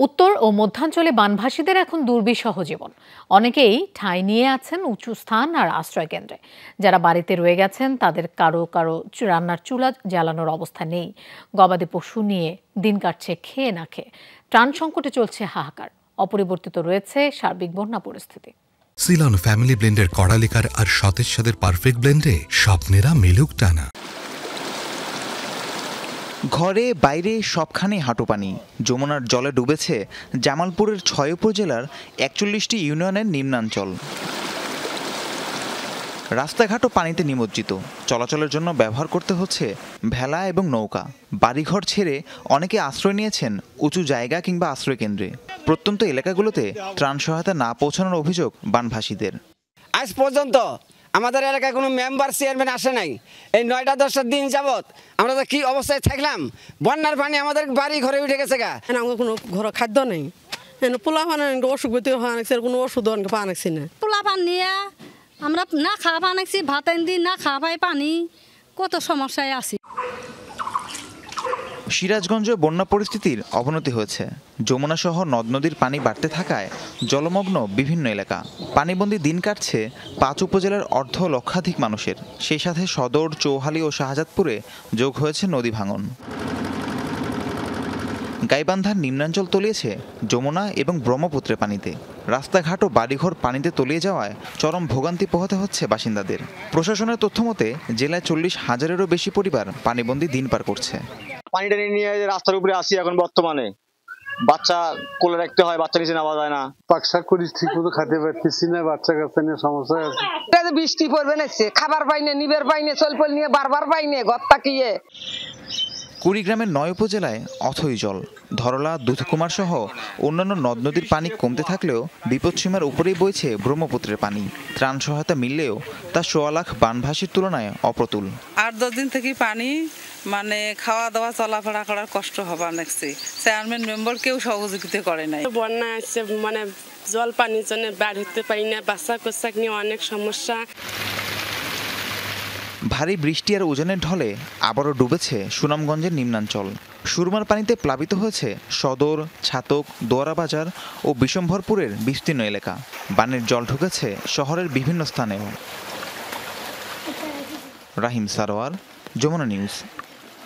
উত্তর ও মধ্যাঞ্চলে বানভাসীদের এখন দুর্বিষহ জীবন। অনেকেই ঠাঁই নিয়ে আছেন উঁচু স্থান আর আশ্রয় কেন্দ্রে। যারা বাড়িতে রয়ে গেছেন তাদের কারো কারো রান্নার চুলা জ্বালানোর অবস্থা নেই। গবাদি পশু নিয়ে দিন কাটছে খেয়ে না খেয়ে। ত্রাণ সংকটে চলছে হাহাকার। অপরিবর্তিত রয়েছে সার্বিক বন্যা পরিস্থিতি। সিলন ফ্যামিলি ব্লেন্ডের কড়ালিকার আর সতেজ স্বাদের পারফেক্ট ব্লেন্ডে স্বপ্নেরা মেলুক টানা। ঘরে বাইরে সবখানে হাঁটু পানি। যমুনার জলে ডুবেছে জামালপুরের ৬ উপজেলার ৪১টি ইউনিয়নের নিম্নাঞ্চল। রাস্তাঘাটও পানিতে নিমজ্জিত। চলাচলের জন্য ব্যবহার করতে হচ্ছে ভেলা এবং নৌকা। বাড়িঘর ছেড়ে অনেকে আশ্রয় নিয়েছেন উঁচু জায়গা কিংবা আশ্রয় কেন্দ্রে। প্রত্যন্ত এলাকাগুলোতে ত্রাণ সহায়তা না পৌঁছানোর অভিযোগ বানভাসীদের। আজ পর্যন্ত আমাদের এলাকায় কোনো মেম্বার চেয়ারম্যান আসে নাই। এই ৯টা ১০টা দিন যাবৎ আমরা তো কি অবস্থায় থাকলাম। বন্যার পানি আমাদের বাড়ি ঘরে উঠে গেছে গা। আমার কোনো ঘর খাদ্য নেই। পোলা পান অসুখ কোনো ওষুধ পান না। পোলা পান নিয়ে আমরা না খাওয়া পানাইছি, ভাত আনি না খাওয়া পাই পানি, কত সমস্যায় আছি। সিরাজগঞ্জে বন্যা পরিস্থিতির অবনতি হয়েছে। যমুনা সহ নদ নদীর পানি বাড়তে থাকায় জলমগ্ন বিভিন্ন এলাকা। পানিবন্দী দিন কাটছে ৫ উপজেলার অর্ধ লক্ষাধিক মানুষের। সেই সাথে সদর, চৌহালি ও শাহজাদপুরে যোগ হয়েছে নদী ভাঙন। গাইবান্ধার নিম্নাঞ্চল তলিয়েছে যমুনা এবং ব্রহ্মপুত্রের পানিতে। রাস্তাঘাট ও বাড়িঘর পানিতে তলিয়ে যাওয়ায় চরম ভোগান্তি পোহাতে হচ্ছে বাসিন্দাদের। প্রশাসনের তথ্যমতে জেলায় ৪০,০০০-এরও বেশি পরিবার পানিবন্দী দিন পার করছে। পানি টানি নিয়ে রাস্তার উপরে আসি এখন বর্তমানে। বাচ্চা কোলে রাখতে হয়, বাচ্চা নিচে নামা যায় না। পাকশাক করি ঠিক মতো খেতে পারতেছি না, বাচ্চা কাচ্চা নিয়ে সমস্যা আছে। বৃষ্টি পড়বে না, খাবার পাইনে, নিবের পাইনে, চলপল নিয়ে বারবার পাইনে ঘর তাকিয়ে। কুড়িগ্রামের ৯ উপজেলায় অথই জল। ধরলা, দুধকুমার সহ অন্যান্য নদ নদীর পানি কমতে থাকলেও বিপদসীমার উপরেই বইছে ব্রহ্মপুত্রের পানি। ত্রাণ সহায়তা মিললেও তা ১৬ লাখ বানভাসীর তুলনায় অপ্রতুল। ৮-১০ দিন থেকে পানি খাওয়া দাওয়া চলাফেরা করার কষ্ট হবার দেখছি। চেয়ারম্যান মেম্বার কেউ সহযোগিতা করে নাই। বন্যা আসছে জল পানির জন্য বার হতে পারি না, বাচ্চা কোচ্চা নিয়ে অনেক সমস্যা। ভারী বৃষ্টি আর উজানের ঢলে আবারও ডুবেছে সুনামগঞ্জের নিম্নাঞ্চল। সুরমার পানিতে প্লাবিত হয়েছে সদর, ছাতক, দোয়ারাবাজার ও বিশম্ভরপুরের বিস্তীর্ণ এলাকা। বানের জল ঢুকেছে শহরের বিভিন্ন স্থানেও। রাহিম সারোয়ার, যমুনা নিউজ।